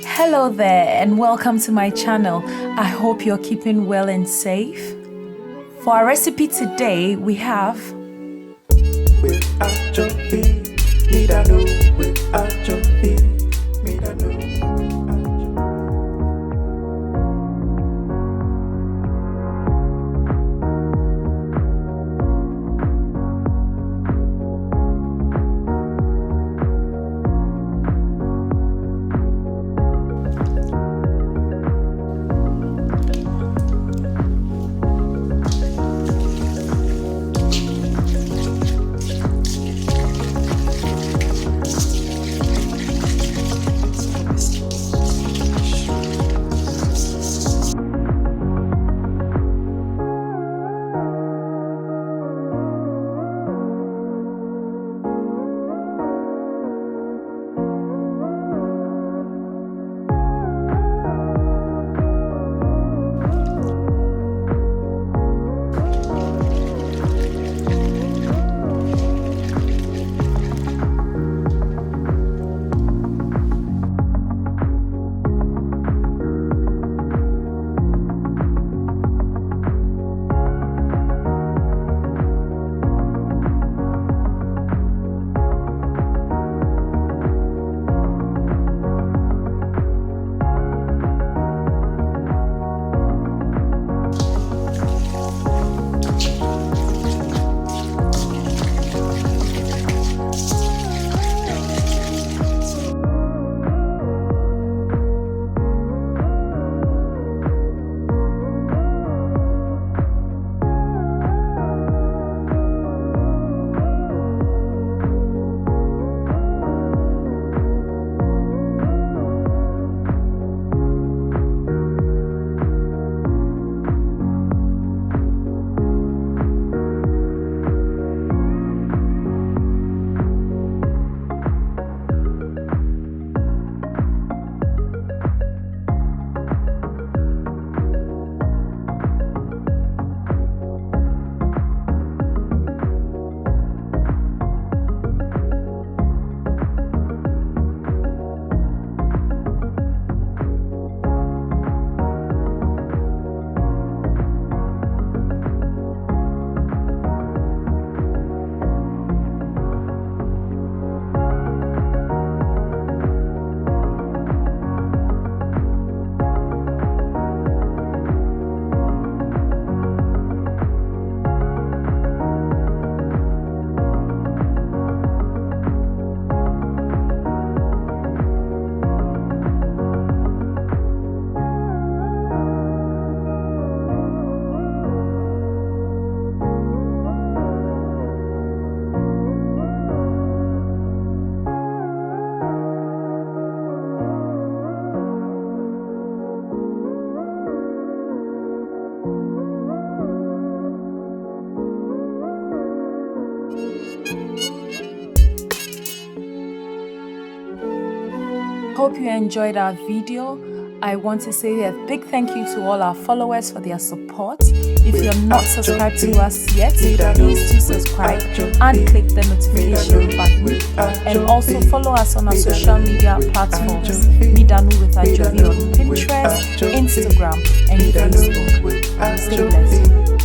Hello there and welcome to my channel. I hope you're keeping well and safe. For our recipe today, we have without your feet, need I know without your feet, need I know. Hope you enjoyed our video. I want to say a big thank you to all our followers for their support. If you're not subscribed to us yet, please do subscribe and click the notification button. And also follow us on our social media platforms, Midanu with Ajovi on Pinterest, Instagram, and Facebook. Stay blessed.